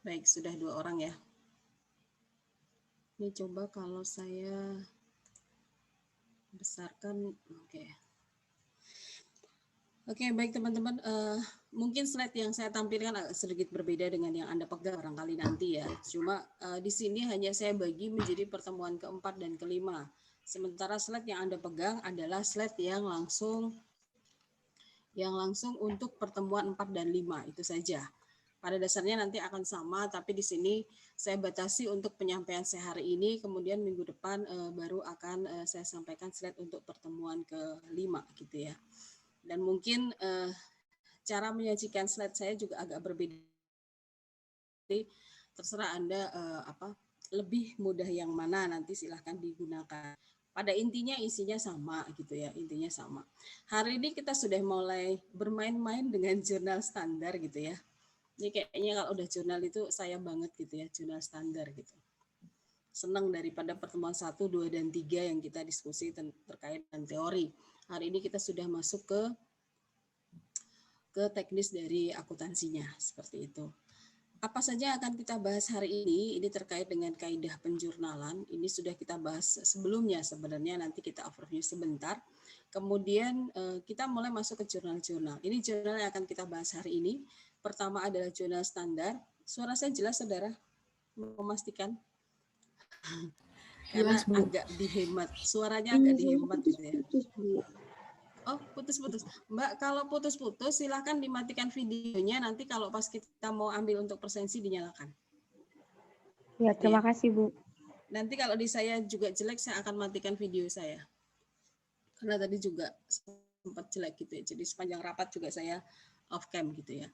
Baik, sudah 2 orang ya. Ini coba kalau saya besarkan, oke. Oke, baik teman-teman. Mungkin slide yang saya tampilkan agak sedikit berbeda dengan yang Anda pegang barangkali nanti ya. Cuma di sini hanya saya bagi menjadi pertemuan keempat dan kelima. Sementara slide yang Anda pegang adalah slide yang langsung untuk pertemuan 4 dan 5 itu saja. Pada dasarnya nanti akan sama, tapi di sini saya batasi untuk penyampaian saya hari ini, kemudian minggu depan baru akan saya sampaikan slide untuk pertemuan ke-5 gitu ya. Dan mungkin cara menyajikan slide saya juga agak berbeda. Jadi terserah Anda lebih mudah yang mana, nanti silahkan digunakan. Pada intinya isinya sama gitu ya, intinya sama. Hari ini kita sudah mulai bermain-main dengan jurnal standar gitu ya. Ini kayaknya kalau udah jurnal itu saya banget gitu ya, jurnal standar gitu. Senang daripada pertemuan 1, 2, dan 3 yang kita diskusi terkait dengan teori. Hari ini kita sudah masuk ke teknis dari akuntansinya, seperti itu. Apa saja akan kita bahas hari ini? Ini terkait dengan kaidah penjurnalan. Ini sudah kita bahas sebelumnya sebenarnya, nanti kita overview sebentar. Kemudian kita mulai masuk ke jurnal-jurnal. Ini jurnal yang akan kita bahas hari ini. Pertama adalah jurnal standar. Suara saya jelas, saudara? Memastikan? Karena Jelas, Bu. agak dihemat. Suaranya agak dihemat gitu ya. Putus, Bu. Oh, putus-putus. Mbak, kalau putus-putus silahkan dimatikan videonya. Nanti kalau pas kita mau ambil untuk presensi dinyalakan. Ya, Gitu ya. terima kasih, Bu. Nanti kalau di saya juga jelek, saya akan matikan video saya. Karena tadi juga sempat jelek gitu ya. Jadi sepanjang rapat juga saya off cam gitu ya.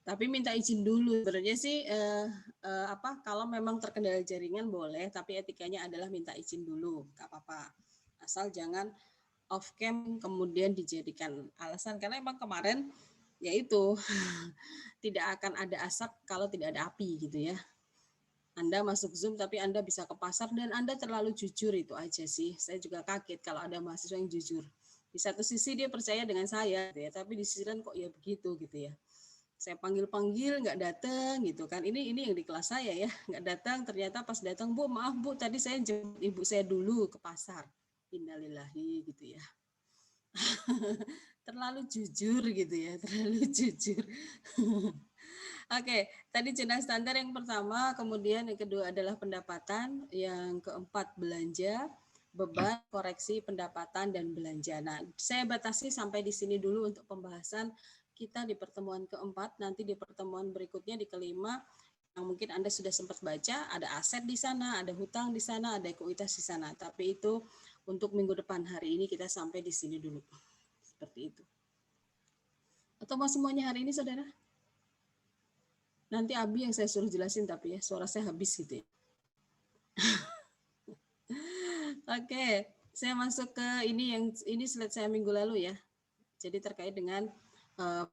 Tapi minta izin dulu. Sebenarnya sih kalau memang terkendala jaringan boleh, tapi etikanya adalah minta izin dulu, nggak apa-apa. Asal jangan off cam kemudian dijadikan alasan, karena emang kemarin yaitu tidak akan ada asap kalau tidak ada api gitu ya. Anda masuk Zoom tapi Anda bisa ke pasar dan Anda terlalu jujur, itu aja sih. Saya juga kaget kalau ada mahasiswa yang jujur. Di satu sisi dia percaya dengan saya gitu ya, tapi di sisi lain kok ya begitu gitu ya. Saya panggil-panggil nggak datang gitu kan. Ini yang di kelas saya ya, nggak datang, ternyata pas datang, Bu maaf Bu, tadi saya jemput ibu saya dulu ke pasar. Innalillahi gitu ya. Terlalu jujur gitu ya, terlalu jujur. Oke, tadi jurnal standar yang pertama, kemudian yang kedua adalah pendapatan, yang keempat belanja, beban, koreksi pendapatan dan belanja. Nah, saya batasi sampai di sini dulu untuk pembahasan kita di pertemuan keempat. Nanti di pertemuan berikutnya di kelima, yang mungkin Anda sudah sempat baca, ada aset di sana, ada hutang di sana, ada ekuitas di sana. Tapi itu untuk minggu depan. Hari ini kita sampai di sini dulu. Seperti itu. Atau mau semuanya hari ini, saudara? Nanti Abi yang saya suruh jelasin, tapi ya suara saya habis gitu ya. Oke, saya masuk ke ini slide saya minggu lalu ya. Jadi terkait dengan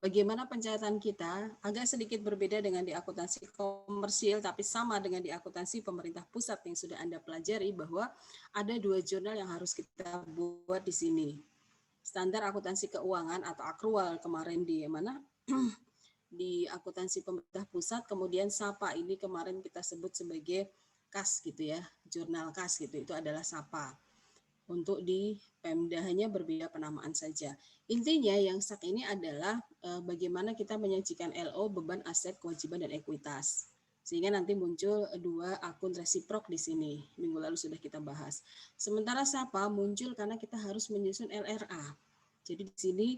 bagaimana pencatatan kita agak sedikit berbeda dengan di akuntansi komersil, tapi sama dengan di akuntansi pemerintah pusat yang sudah Anda pelajari, bahwa ada 2 jurnal yang harus kita buat di sini. Standar akuntansi keuangan atau akrual kemarin di mana? Di akuntansi pemerintah pusat, kemudian SAPA ini kemarin kita sebut sebagai KAS gitu ya, jurnal KAS gitu, itu adalah SAPA. Untuk di Pemda hanya berbeda penamaan saja. Intinya yang sak ini adalah bagaimana kita menyajikan LO, beban, aset, kewajiban, dan ekuitas. Sehingga nanti muncul 2 akun resiprok di sini. Minggu lalu sudah kita bahas. Sementara SAPA muncul karena kita harus menyusun LRA. Jadi di sini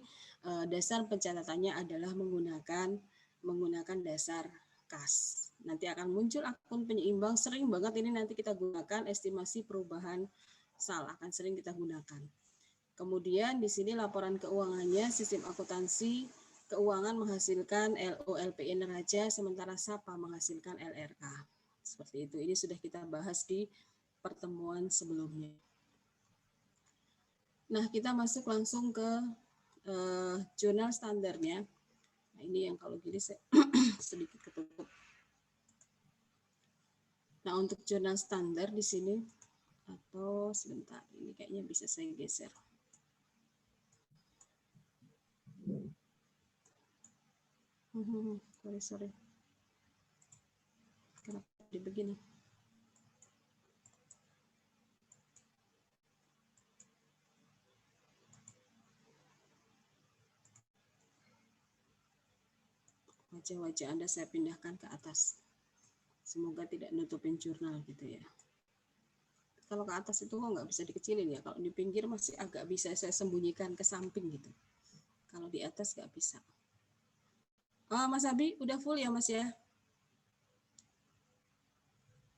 dasar pencatatannya adalah menggunakan dasar KAS. Nanti akan muncul akun penyeimbang, sering banget ini nanti kita gunakan estimasi perubahan SAL, akan sering kita gunakan. Kemudian di sini laporan keuangannya, sistem akuntansi keuangan menghasilkan LO, LPI neraca, sementara SAPA menghasilkan LRA. Seperti itu. Ini sudah kita bahas di pertemuan sebelumnya. Nah, kita masuk langsung ke jurnal standarnya. Nah, ini yang kalau gini saya sedikit ketutup. Nah, untuk jurnal standar di sini, atau sebentar, ini kayaknya bisa saya geser. Sorry. jadi begini. Wajah-wajah Anda saya pindahkan ke atas. Semoga tidak nutupin jurnal gitu ya. Kalau ke atas itu kok nggak bisa dikecilin ya. Kalau di pinggir masih agak bisa saya sembunyikan ke samping gitu. Kalau di atas nggak bisa. Oh, Mas Abi, udah full ya Mas ya?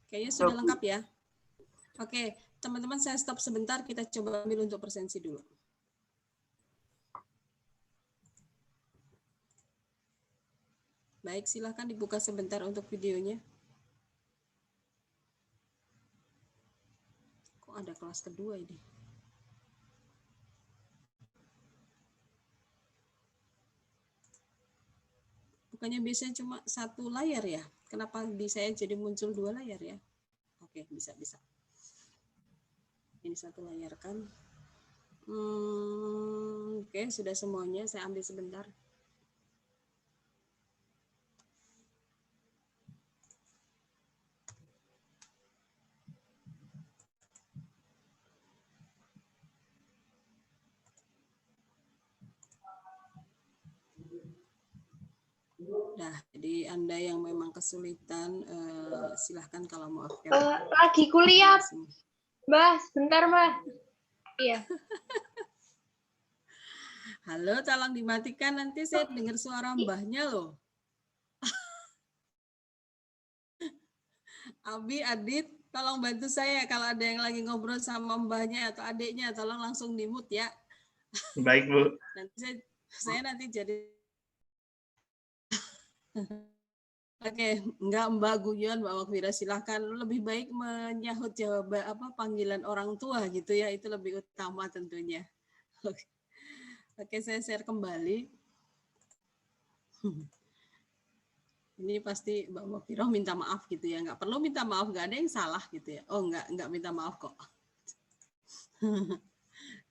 Kayaknya sudah lengkap ya. Oke, teman-teman saya stop sebentar. Kita coba ambil untuk presensi dulu. Baik, silahkan dibuka sebentar untuk videonya. Kok ada kelas kedua ini? Bukannya biasanya cuma satu layar ya? Kenapa di saya jadi muncul dua layar ya? Oke, bisa. Ini satu layar kan? Oke, sudah semuanya. Saya ambil sebentar. Nah, jadi Anda yang memang kesulitan, silahkan kalau mau lagi kuliah, Mbak. Sebentar, Mbak. Iya. Halo, tolong dimatikan. Nanti saya dengar suara mbahnya loh. Abi, Adit, tolong bantu saya. Kalau ada yang lagi ngobrol sama mbahnya atau adiknya, tolong langsung di-mute ya. Baik, Bu. Nanti saya nanti jadi... Oke, enggak Mbak Guyon, Mbak Wakfira, silahkan lebih baik menyahut jawaban panggilan orang tua gitu ya, itu lebih utama tentunya. Oke, saya share kembali. Ini pasti Mbak Wakfira minta maaf gitu ya, nggak perlu minta maaf, nggak ada yang salah gitu ya. Oh nggak minta maaf kok.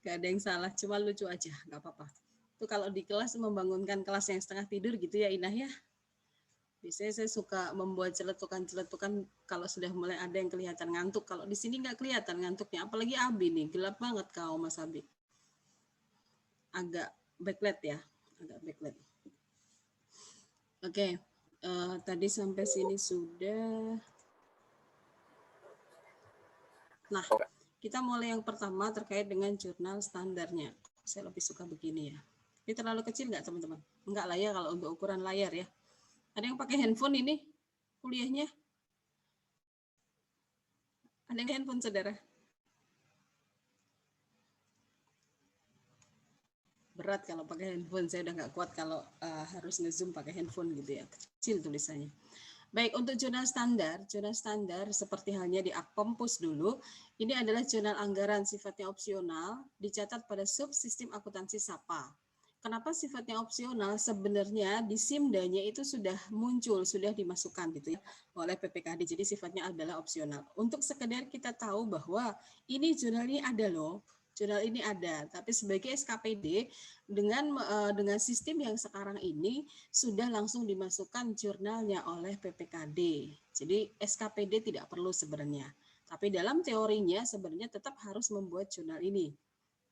Nggak ada yang salah, cuma lucu aja, nggak apa-apa. Itu kalau di kelas membangunkan kelas yang setengah tidur gitu ya Inah ya. Biasanya saya suka membuat celetukan-celetukan kalau sudah mulai ada yang kelihatan ngantuk. Kalau di sini nggak kelihatan ngantuknya, apalagi Abi nih, gelap banget kau Mas Abi. Agak backlight ya, agak backlight. Oke, tadi sampai sini sudah. Nah, kita mulai yang pertama terkait dengan jurnal standarnya. Saya lebih suka begini ya. Ini terlalu kecil nggak teman-teman? Enggak lah ya kalau untuk ukuran layar ya. Ada yang pakai handphone ini kuliahnya? Ada yang handphone saudara? Berat kalau pakai handphone, saya udah nggak kuat kalau harus nge-zoom pakai handphone gitu ya, kecil tulisannya. Baik, untuk jurnal standar seperti halnya di Akkompus dulu, ini adalah jurnal anggaran sifatnya opsional, dicatat pada subsistem akuntansi SAPA. Kenapa sifatnya opsional? Sebenarnya di SIMDA-nya itu sudah muncul, sudah dimasukkan gitu ya oleh PPKD. Jadi sifatnya adalah opsional. Untuk sekedar kita tahu bahwa ini jurnal ini ada loh. Jurnal ini ada, tapi sebagai SKPD dengan sistem yang sekarang ini sudah langsung dimasukkan jurnalnya oleh PPKD. Jadi SKPD tidak perlu sebenarnya. Tapi dalam teorinya sebenarnya tetap harus membuat jurnal ini.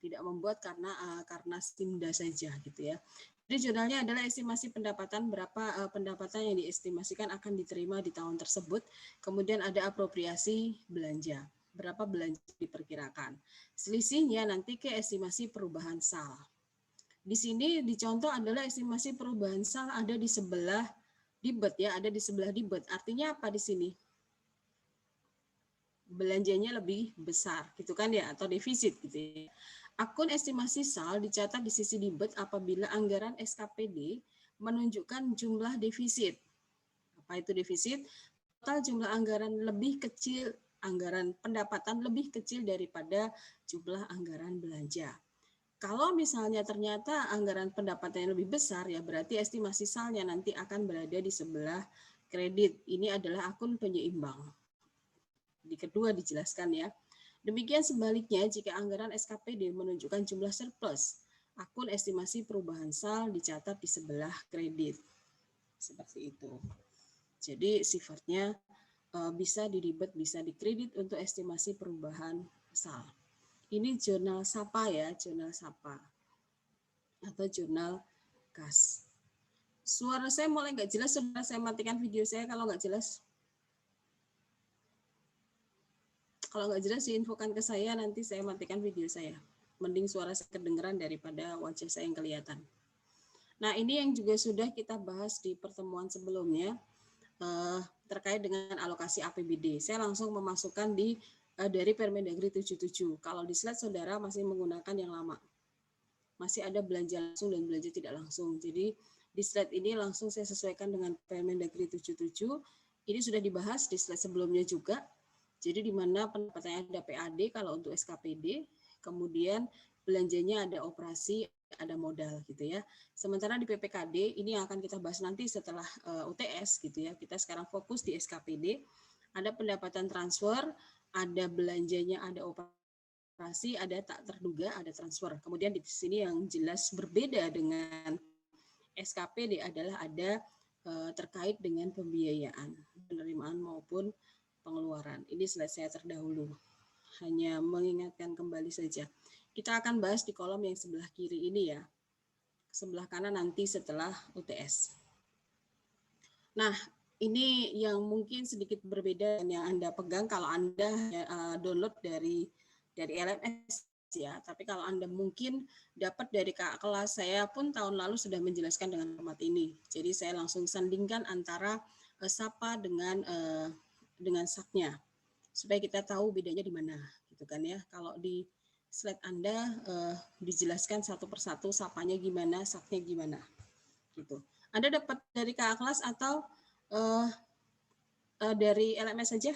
Tidak membuat karena SIMDA saja gitu ya. Jadi jurnalnya adalah estimasi pendapatan, berapa pendapatan yang diestimasikan akan diterima di tahun tersebut. Kemudian ada apropriasi belanja, berapa belanja diperkirakan. Selisihnya nanti ke estimasi perubahan SAL. Di sini dicontoh adalah estimasi perubahan SAL ada di sebelah debit ya, ada di sebelah debit. Artinya apa di sini? Belanjanya lebih besar gitu kan ya, atau defisit gitu ya. Akun estimasi SAL dicatat di sisi debit apabila anggaran SKPD menunjukkan jumlah defisit. Apa itu defisit? Total jumlah anggaran lebih kecil, anggaran pendapatan lebih kecil daripada jumlah anggaran belanja. Kalau misalnya ternyata anggaran pendapatannya lebih besar, ya berarti estimasi SAL-nya nanti akan berada di sebelah kredit. Ini adalah akun penyeimbang. Di kedua dijelaskan ya. Demikian sebaliknya, jika anggaran SKPD menunjukkan jumlah surplus, akun estimasi perubahan SAL dicatat di sebelah kredit. Seperti itu. Jadi sifatnya bisa diribet, bisa dikredit untuk estimasi perubahan sal. Ini jurnal SAPA ya, jurnal SAPA atau jurnal kas. Suara saya mulai nggak jelas, sudah saya matikan video saya kalau nggak jelas. Kalau nggak jelas diinfokan ke saya, nanti saya matikan video saya. Mending suara saya kedengeran daripada wajah saya yang kelihatan. Nah, ini yang juga sudah kita bahas di pertemuan sebelumnya terkait dengan alokasi APBD. Saya langsung memasukkan dari Permendagri 77. Kalau di slide saudara masih menggunakan yang lama. Masih ada belanja langsung dan belanja tidak langsung. Jadi di slide ini langsung saya sesuaikan dengan Permendagri 77. Ini sudah dibahas di slide sebelumnya juga. Jadi di mana pendapatannya ada PAD kalau untuk SKPD, kemudian belanjanya ada operasi, ada modal gitu ya. Sementara di PPKD ini yang akan kita bahas nanti setelah UTS gitu ya. Kita sekarang fokus di SKPD. Ada pendapatan transfer, ada belanjanya, ada operasi, ada tak terduga, ada transfer. Kemudian di sini yang jelas berbeda dengan SKPD adalah ada terkait dengan pembiayaan, penerimaan maupun pengeluaran. Ini slide saya terdahulu. Hanya mengingatkan kembali saja. Kita akan bahas di kolom yang sebelah kiri ini ya. Sebelah kanan nanti setelah UTS. Nah, ini yang mungkin sedikit berbeda yang Anda pegang kalau Anda download dari LMS ya. Tapi kalau Anda mungkin dapat dari kakak kelas, saya pun tahun lalu sudah menjelaskan dengan format ini. Jadi saya langsung sandingkan antara SAPA dengan SAK-nya supaya kita tahu bedanya di mana gitu kan ya. Kalau di slide Anda dijelaskan satu persatu SAPA-nya gimana, SAK-nya gimana gitu. Anda dapat dari kakak kelas atau dari LMS saja?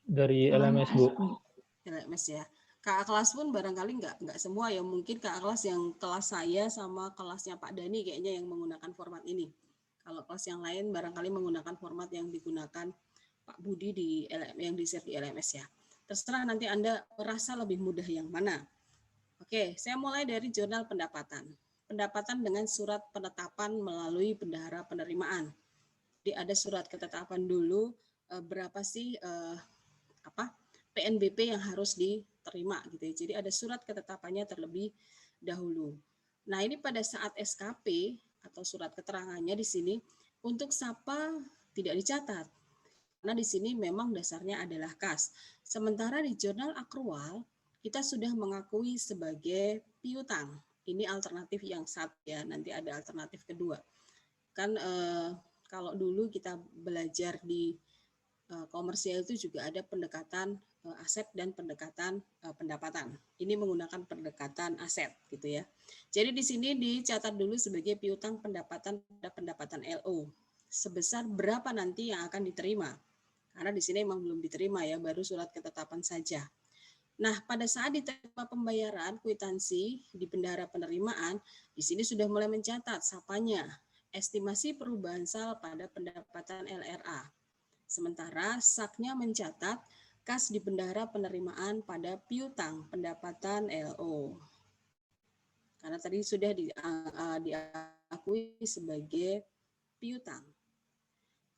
Dari LMS, Bu. LMS ya. Kakak kelas pun barangkali nggak semua ya, mungkin kakak kelas yang kelas saya sama kelasnya Pak Dani kayaknya yang menggunakan format ini. Kalau kelas yang lain barangkali menggunakan format yang digunakan Pak Budi yang di-share di LMS ya. Terserah nanti Anda merasa lebih mudah yang mana. Oke, saya mulai dari jurnal pendapatan. Pendapatan dengan surat penetapan melalui bendahara penerimaan. Jadi ada surat ketetapan dulu berapa sih PNBP yang harus diterima gitu ya. Jadi ada surat ketetapannya terlebih dahulu. Nah, ini pada saat SKP atau surat keterangannya di sini untuk SAPA tidak dicatat. Karena di sini memang dasarnya adalah kas. Sementara di jurnal akrual kita sudah mengakui sebagai piutang. Ini alternatif yang satu ya, nanti ada alternatif kedua. Kan kalau dulu kita belajar di komersial itu juga ada pendekatan aset dan pendekatan pendapatan. Ini menggunakan pendekatan aset gitu ya. Jadi di sini dicatat dulu sebagai piutang pendapatan pada pendapatan LO. Sebesar berapa nanti yang akan diterima? Karena di sini memang belum diterima ya, baru surat ketetapan saja. Nah, pada saat diterima pembayaran kwitansi di bendahara penerimaan, di sini sudah mulai mencatat SAPA-nya, estimasi perubahan sal pada pendapatan LRA. Sementara SAK-nya mencatat kas di bendahara penerimaan pada piutang pendapatan LO. Karena tadi sudah diakui sebagai piutang.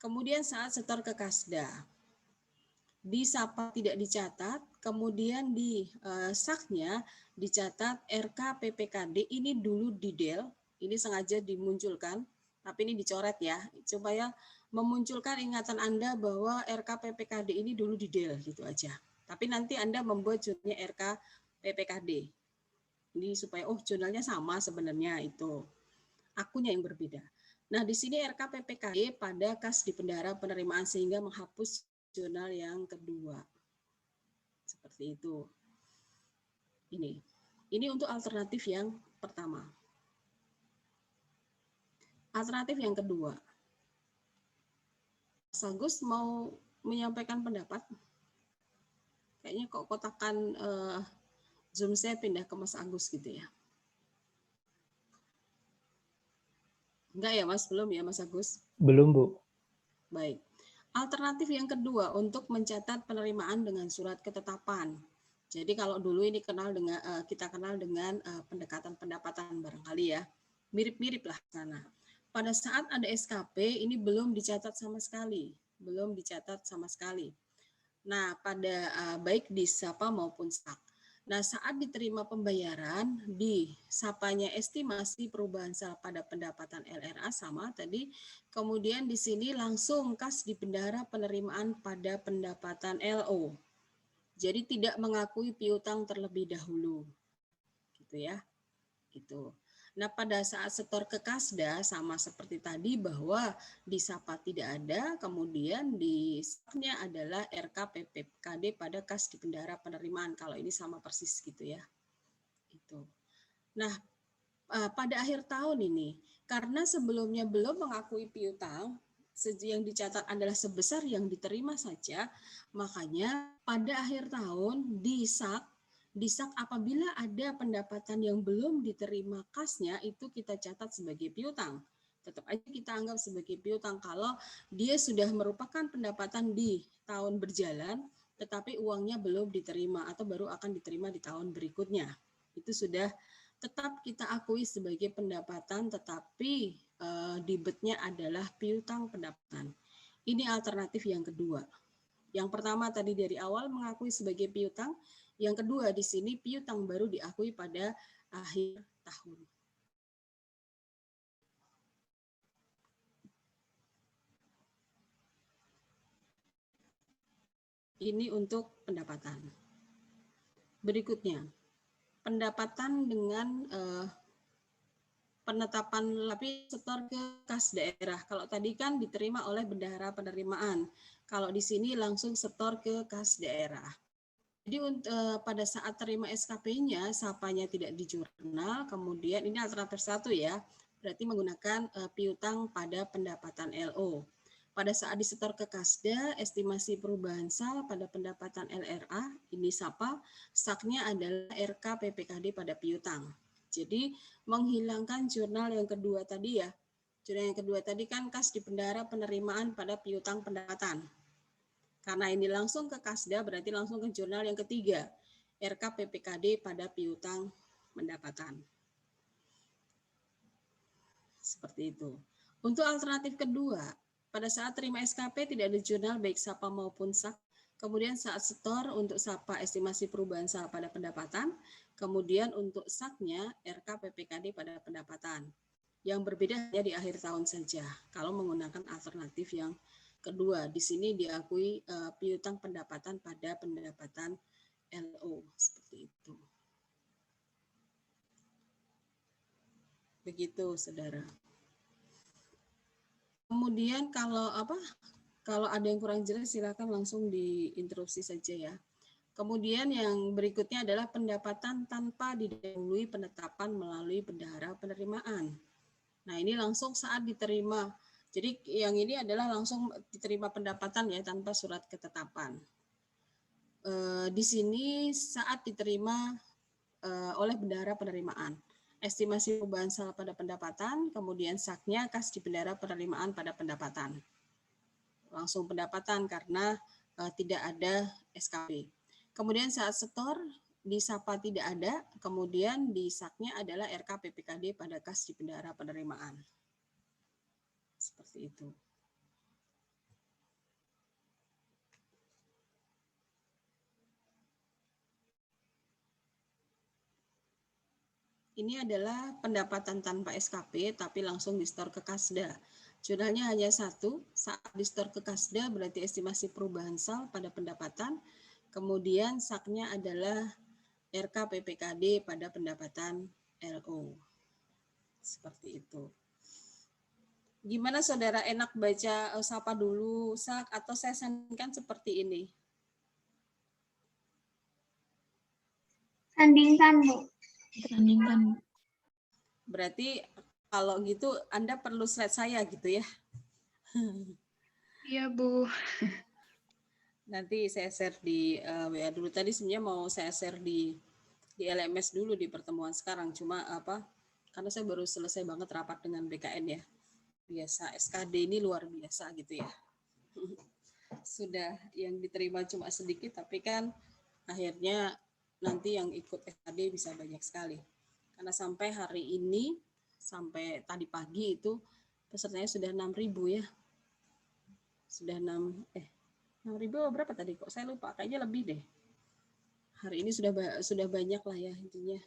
Kemudian saat setor ke Kasda, di SAPA tidak dicatat, kemudian di SAK-nya dicatat RK PPKD ini dulu didel, ini sengaja dimunculkan, tapi ini dicoret ya, supaya memunculkan ingatan Anda bahwa RK PPKD ini dulu didel gitu aja. Tapi nanti Anda membuat jurnalnya RK PPKD. Ini supaya jurnalnya sama sebenarnya itu. Akunnya yang berbeda. Nah, di sini RK PPKD pada kas di bendahara penerimaan sehingga menghapus jurnal yang kedua. Seperti itu. Ini untuk alternatif yang pertama. Alternatif yang kedua. Mas Agus mau menyampaikan pendapat? Kayaknya kok kotakan Zoom saya pindah ke Mas Agus gitu ya. Enggak ya Mas, belum ya Mas Agus? Belum, Bu. Baik. Alternatif yang kedua untuk mencatat penerimaan dengan surat ketetapan. Jadi kalau dulu ini kita kenal dengan pendekatan pendapatan barangkali ya. Mirip-mirip lah sana. pada saat ada SKP ini belum dicatat sama sekali, belum dicatat sama sekali. Nah, pada baik di SAPA maupun SAK. Nah, saat diterima pembayaran di SAPA-nya estimasi perubahan saldo pada pendapatan LRA sama tadi, kemudian di sini langsung kas di bendahara penerimaan pada pendapatan LO. Jadi tidak mengakui piutang terlebih dahulu. Gitu ya. Gitu. Nah, pada saat setor ke Kasda sama seperti tadi bahwa di SAPA tidak ada, kemudian di SAP-nya adalah RKPPKD pada kas di bendahara penerimaan. Kalau ini sama persis gitu ya. Itu. Nah, pada akhir tahun ini karena sebelumnya belum mengakui piutang, yang dicatat adalah sebesar yang diterima saja, makanya pada akhir tahun di SAK apabila ada pendapatan yang belum diterima kasnya itu kita catat sebagai piutang. Tetap aja kita anggap sebagai piutang kalau dia sudah merupakan pendapatan di tahun berjalan tetapi uangnya belum diterima atau baru akan diterima di tahun berikutnya. Itu sudah tetap kita akui sebagai pendapatan tetapi debitnya adalah piutang pendapatan. Ini alternatif yang kedua. Yang pertama tadi dari awal mengakui sebagai piutang, yang kedua di sini piutang baru diakui pada akhir tahun. Ini untuk pendapatan. Berikutnya, pendapatan dengan penetapan tapi setor ke kas daerah. Kalau tadi kan diterima oleh bendahara penerimaan. Kalau di sini langsung setor ke kas daerah. Jadi pada saat terima SKP-nya, SAPA-nya tidak di jurnal, kemudian ini alternatif satu ya, berarti menggunakan piutang pada pendapatan LO. Pada saat disetor ke Kasda, estimasi perubahan SAL pada pendapatan LRA, ini SAPA, SAK-nya adalah RKPPKD pada piutang. Jadi menghilangkan jurnal yang kedua tadi ya. Jurnal yang kedua tadi kan kas di bendahara penerimaan pada piutang pendapatan. Karena ini langsung ke Kasda berarti langsung ke jurnal yang ketiga, RKPPKD pada piutang pendapatan. Seperti itu. Untuk alternatif kedua, pada saat terima SKP tidak ada jurnal baik SAPA maupun SAK. Kemudian saat setor untuk SAPA estimasi perubahan SAL pada pendapatan, kemudian untuk SAK-nya RKPPKD pada pendapatan. Yang berbeda hanya di akhir tahun saja. Kalau menggunakan alternatif yang kedua, di sini diakui piutang pendapatan pada pendapatan LO seperti itu. Begitu, saudara. Kemudian kalau ada yang kurang jelas silakan langsung diinterupsi saja ya. Kemudian yang berikutnya adalah pendapatan tanpa didahului penetapan melalui bendahara penerimaan. Nah, ini langsung saat diterima. Jadi yang ini adalah langsung diterima pendapatan ya tanpa surat ketetapan. Di sini saat diterima oleh bendahara penerimaan. Estimasi perubahan SAL pada pendapatan, kemudian SAK-nya kas di bendahara penerimaan pada pendapatan. Langsung pendapatan karena tidak ada SKP. Kemudian saat setor di SAPA tidak ada, kemudian di SAK-nya adalah RKPPKD pada kas di bendahara penerimaan. Seperti itu. Ini adalah pendapatan tanpa SKP tapi langsung di-store ke Kasda. Jurnalnya hanya satu, saat di-store ke Kasda berarti estimasi perubahan SAL pada pendapatan, kemudian SAK-nya adalah RKPPKD pada pendapatan LO. Seperti itu. Gimana saudara, enak baca SAPA dulu, SAK, atau saya sandingkan seperti ini? Sandingkan, Bu. Sandingkan. Berarti kalau gitu Anda perlu slide saya gitu ya? Iya, Bu. Nanti saya share di WA dulu. Tadi sebenarnya mau saya share di LMS dulu di pertemuan sekarang. Cuma karena saya baru selesai banget rapat dengan BKN ya. Biasa SKD ini luar biasa gitu ya. Sudah yang diterima cuma sedikit, tapi kan akhirnya nanti yang ikut SKD bisa banyak sekali. Karena sampai hari ini, sampai tadi pagi itu Pesertanya sudah 6.000 ya. Sudah 6.000 berapa tadi kok? Saya lupa, kayaknya lebih deh. Hari ini sudah banyak lah ya intinya.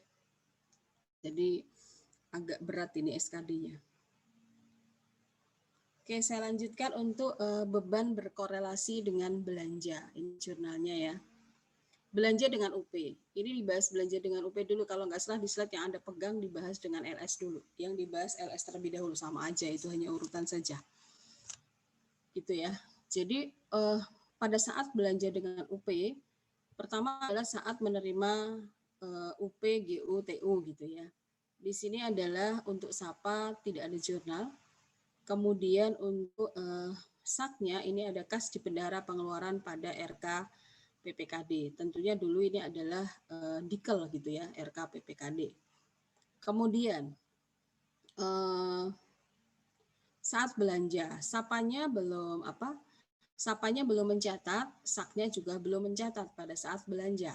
Jadi agak berat ini SKD-nya. Oke, saya lanjutkan untuk beban berkorelasi dengan belanja. Ini jurnalnya ya. Belanja dengan UP. Ini dibahas belanja dengan UP dulu. Kalau nggak salah di slide yang Anda pegang dibahas dengan LS dulu. Yang dibahas LS terlebih dahulu, sama aja. Itu hanya urutan saja. Gitu ya. Jadi pada saat belanja dengan UP, pertama adalah saat menerima UP, GU, TU gitu ya. Di sini adalah untuk SAPA tidak ada jurnal. Kemudian untuk SAK-nya ini ada kas di bendahara pengeluaran pada RK PPKD. Tentunya dulu ini adalah dikel gitu ya, RK PPKD. Kemudian saat belanja, SAPA-nya belum mencatat, SAK-nya juga belum mencatat pada saat belanja.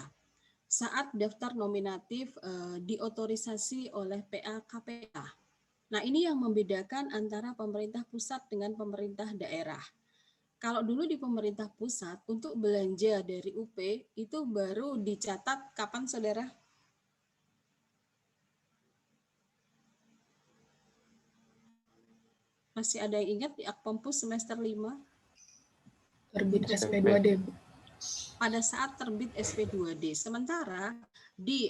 Saat daftar nominatif diotorisasi oleh PA KPA. Nah, ini yang membedakan antara pemerintah pusat dengan pemerintah daerah. Kalau dulu di pemerintah pusat, untuk belanja dari UP itu baru dicatat kapan, saudara? Masih ada yang ingat di Akpompus semester 5? Terbit SP2D. Pada saat terbit SP2D. Sementara di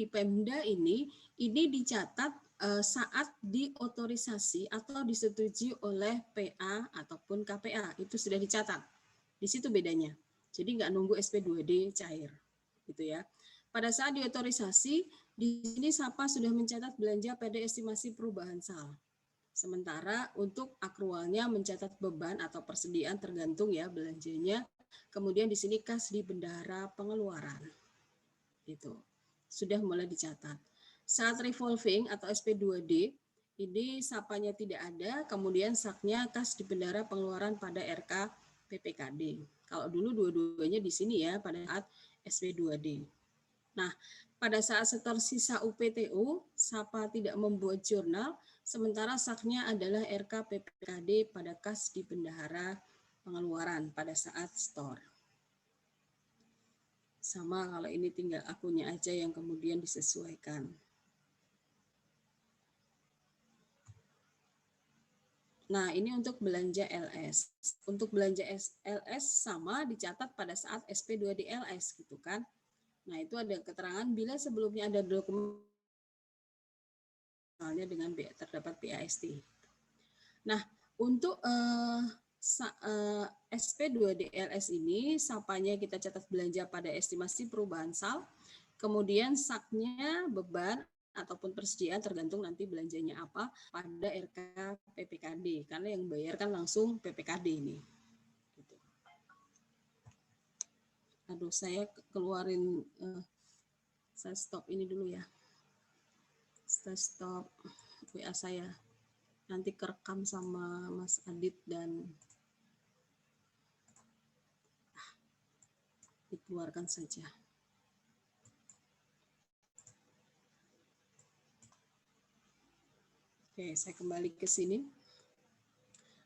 Pemda ini dicatat saat diotorisasi atau disetujui oleh PA ataupun KPA, itu sudah dicatat. Di situ bedanya. Jadi nggak nunggu SP2D cair, gitu ya. Pada saat diotorisasi, di sini SAPA sudah mencatat belanja pada estimasi perubahan sal. Sementara untuk akrualnya mencatat beban atau persediaan tergantung ya belanjanya. Kemudian di sini kas di bendahara pengeluaran. Itu sudah mulai dicatat. Saat revolving atau SP2D, ini SAPA-nya tidak ada, kemudian SAK-nya kas di bendahara pengeluaran pada RK PPKD. Kalau dulu dua-duanya di sini ya, pada saat SP2D. Nah, pada saat setor sisa UPTU, SAPA tidak membuat jurnal, sementara SAK-nya adalah RK PPKD pada kas di bendahara pengeluaran pada saat store. Sama kalau ini tinggal akunnya aja yang kemudian disesuaikan. Nah, ini untuk belanja LS. Untuk belanja LS sama dicatat pada saat SP2D LS gitu kan. Nah, itu ada keterangan bila sebelumnya ada dokumen misalnya dengan terdapat PAST. Nah, untuk SP2D LS ini SAPA-nya kita catat belanja pada estimasi perubahan sal. Kemudian SAK-nya beban ataupun persediaan tergantung nanti belanjanya apa pada RK PPKD karena yang bayar kan langsung PPKD ini. Gitu. Aduh, saya keluarin, saya stop ini dulu ya. Saya stop WA saya. Nanti kerekam sama Mas Adit dan dikeluarkan saja. Oke, saya kembali ke sini.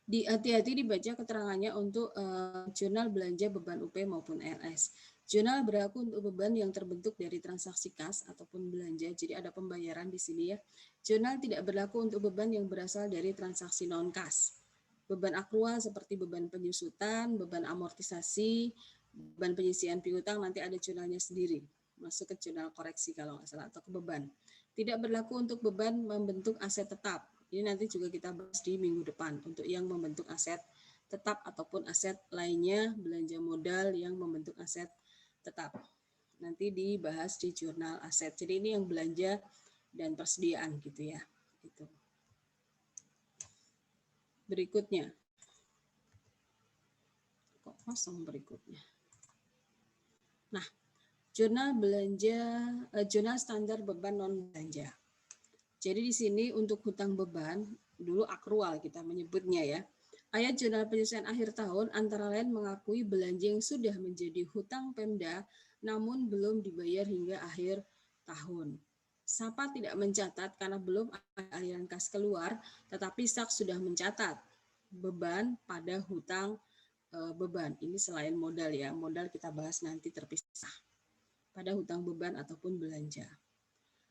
Hati-hati dibaca keterangannya untuk jurnal belanja beban UP maupun LS. Jurnal berlaku untuk beban yang terbentuk dari transaksi kas ataupun belanja. Jadi ada pembayaran di sini ya. Jurnal tidak berlaku untuk beban yang berasal dari transaksi non-kas. Beban akrual seperti beban penyusutan, beban amortisasi, beban penyisian piutang nanti ada jurnalnya sendiri. Masuk ke jurnal koreksi kalau nggak salah atau ke beban. Tidak berlaku untuk beban membentuk aset tetap. Ini nanti juga kita bahas di minggu depan untuk yang membentuk aset tetap ataupun aset lainnya belanja modal yang membentuk aset tetap. Nanti dibahas di jurnal aset. Jadi ini yang belanja dan persediaan gitu ya. Itu. Berikutnya. Kok kosong berikutnya? Nah, jurnal belanja, jurnal standar beban non belanja. Jadi di sini untuk hutang beban, dulu akrual kita menyebutnya ya. Ayat jurnal penyelesaian akhir tahun antara lain mengakui belanja yang sudah menjadi hutang Pemda namun belum dibayar hingga akhir tahun. Sapa tidak mencatat karena belum ada aliran kas keluar, tetapi Sak sudah mencatat beban pada hutang beban. Ini selain modal ya, modal kita bahas nanti terpisah pada hutang beban ataupun belanja.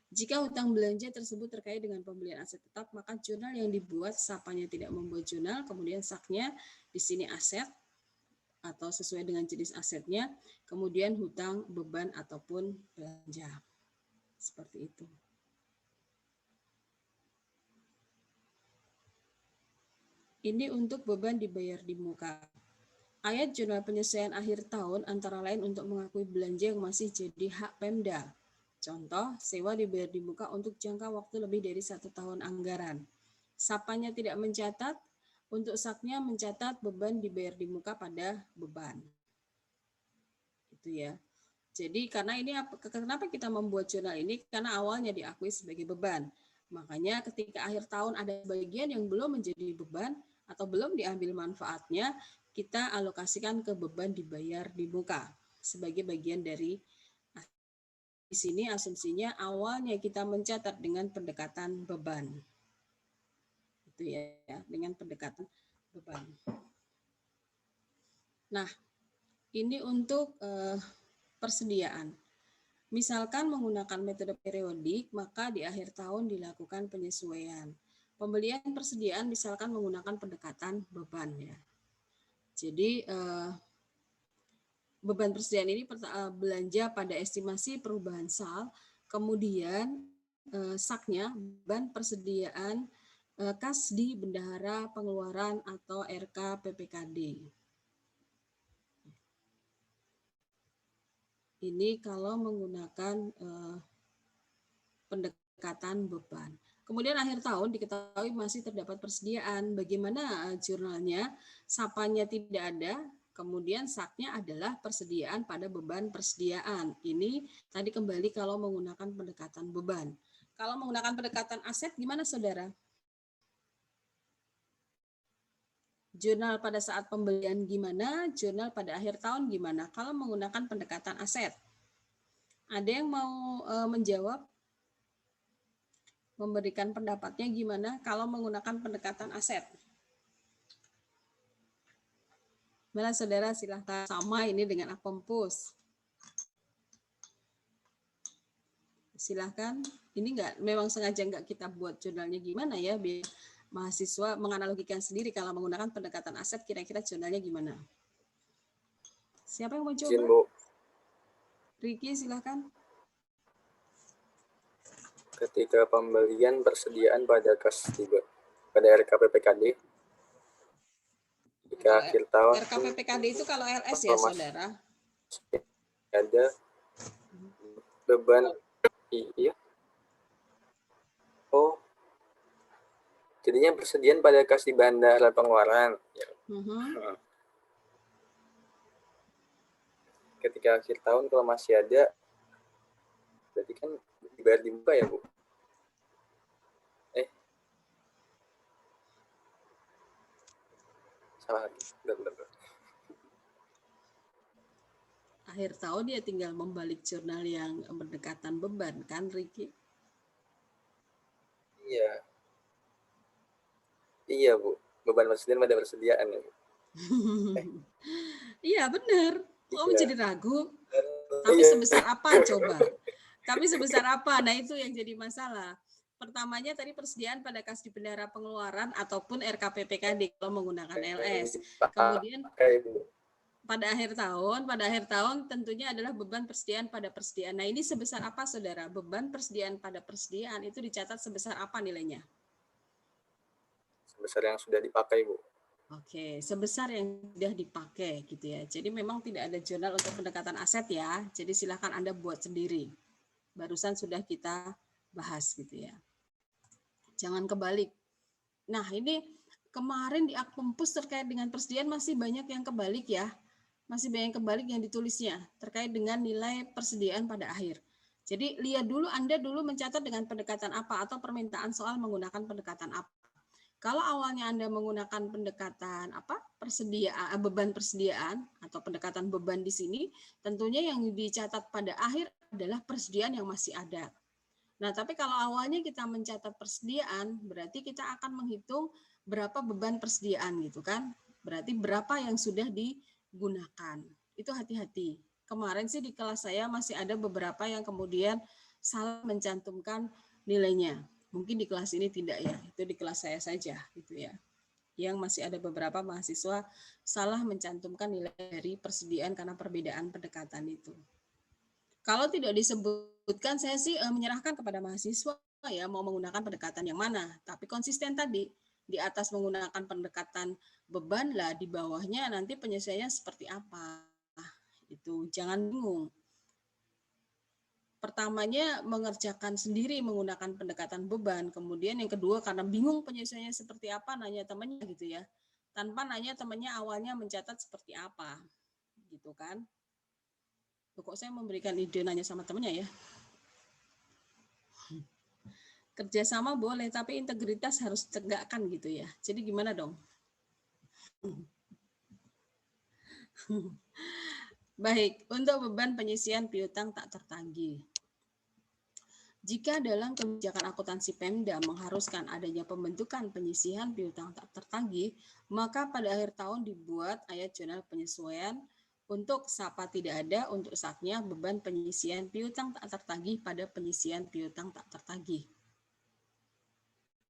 Jika hutang belanja tersebut terkait dengan pembelian aset tetap, maka jurnal yang dibuat Sapanya tidak membuat jurnal, kemudian Saknya di sini aset atau sesuai dengan jenis asetnya, kemudian hutang beban ataupun belanja. Seperti itu. Ini untuk beban dibayar di muka. Ayat jurnal penyesuaian akhir tahun antara lain untuk mengakui belanja yang masih jadi hak Pemda. Contoh, sewa dibayar di muka untuk jangka waktu lebih dari 1 tahun anggaran. Sapanya tidak mencatat, untuk Saknya mencatat beban dibayar di muka pada beban. Itu ya. Jadi karena ini kenapa kita membuat jurnal ini? Karena awalnya diakui sebagai beban. Makanya ketika akhir tahun ada bagian yang belum menjadi beban atau belum diambil manfaatnya, kita alokasikan ke beban dibayar di muka sebagai bagian dari. Di sini asumsinya awalnya kita mencatat dengan pendekatan beban. Itu ya, dengan pendekatan beban. Nah, ini untuk persediaan. Misalkan menggunakan metode periodik, maka di akhir tahun dilakukan penyesuaian. Pembelian persediaan misalkan menggunakan pendekatan beban ya. Jadi beban persediaan ini belanja pada estimasi perubahan SAL, kemudian Saknya beban persediaan kas di bendahara pengeluaran atau RK PPKD. Ini kalau menggunakan pendekatan beban. Kemudian akhir tahun diketahui masih terdapat persediaan. Bagaimana jurnalnya? Sapanya tidak ada, kemudian Saknya adalah persediaan pada beban persediaan. Ini tadi kembali kalau menggunakan pendekatan beban. Kalau menggunakan pendekatan aset gimana saudara? Jurnal pada saat pembelian gimana? Jurnal pada akhir tahun gimana? Kalau menggunakan pendekatan aset. Ada yang mau menjawab? Memberikan pendapatnya gimana kalau menggunakan pendekatan aset? Mana saudara, silahkan. Sama ini dengan Akompus. Silahkan. Ini memang sengaja nggak kita buat jurnalnya gimana ya, biar mahasiswa menganalogikan sendiri kalau menggunakan pendekatan aset kira-kira jurnalnya gimana. Siapa yang mau coba? Izin, Bu. Riki silahkan. Ketika pembelian persediaan pada kas pada RKPPKD jika akhir tahun RKPPKD itu kalau LS ya saudara, ada beban iya. Oh, jadinya persediaan pada kas di bandara pengeluaran. Ketika akhir tahun kalau masih ada, berarti kan dibayar di muka ya, Bu? Salah lagi. Bentar. Akhir tahun dia tinggal membalik jurnal yang berdekatan beban kan, Riki? Iya. Iya, Bu. Beban persediaan pada persediaan ya, Bu. Iya, benar. Kok menjadi ragu? Tapi Iya. sebesar apa coba? Tapi sebesar apa? Nah, itu yang jadi masalah. Pertamanya tadi persediaan pada kas di bendahara pengeluaran ataupun RKPPKD kalau menggunakan LS. Kemudian pada akhir tahun tentunya adalah beban persediaan pada persediaan. Nah, ini sebesar apa saudara? Beban persediaan pada persediaan itu dicatat sebesar apa nilainya? Sebesar yang sudah dipakai, Bu. Oke, sebesar yang sudah dipakai gitu ya. Jadi memang tidak ada jurnal untuk pendekatan aset ya. Jadi silakan Anda buat sendiri. Barusan sudah kita bahas gitu ya. Jangan kebalik. Nah, ini kemarin di Akompus terkait dengan persediaan masih banyak yang kebalik ya. Masih banyak yang kebalik yang ditulisnya terkait dengan nilai persediaan pada akhir. Jadi lihat dulu Anda dulu mencatat dengan pendekatan apa atau permintaan soal menggunakan pendekatan apa. Kalau awalnya Anda menggunakan pendekatan persediaan, beban persediaan atau pendekatan beban di sini, tentunya yang dicatat pada akhir adalah persediaan yang masih ada. Nah, tapi kalau awalnya kita mencatat persediaan, berarti kita akan menghitung berapa beban persediaan gitu kan. Berarti berapa yang sudah digunakan. Itu hati-hati. Kemarin sih di kelas saya masih ada beberapa yang kemudian salah mencantumkan nilainya. Mungkin di kelas ini tidak ya, itu di kelas saya saja gitu ya. Yang masih ada beberapa mahasiswa salah mencantumkan nilai dari persediaan karena perbedaan pendekatan itu. Kalau tidak disebutkan, saya sih menyerahkan kepada mahasiswa ya mau menggunakan pendekatan yang mana. Tapi konsisten tadi, di atas menggunakan pendekatan beban lah, di bawahnya nanti penyesuaiannya seperti apa. Itu jangan bingung. Pertamanya mengerjakan sendiri menggunakan pendekatan beban, kemudian yang kedua karena bingung penyesuaiannya seperti apa, nanya temannya gitu ya. Tanpa nanya temannya awalnya mencatat seperti apa. Gitu kan. Kok saya memberikan ide nanya sama temannya ya. Kerjasama boleh, tapi integritas harus tegakkan gitu ya. Jadi gimana dong? Baik, untuk beban penyisian piutang tak tertagih. Jika dalam kebijakan akuntansi Pemda mengharuskan adanya pembentukan penyisihan piutang tak tertagih, maka pada akhir tahun dibuat ayat jurnal penyesuaian untuk SAPA tidak ada, untuk SAKnya beban penyisian piutang tak tertagih pada penyisian piutang tak tertagih.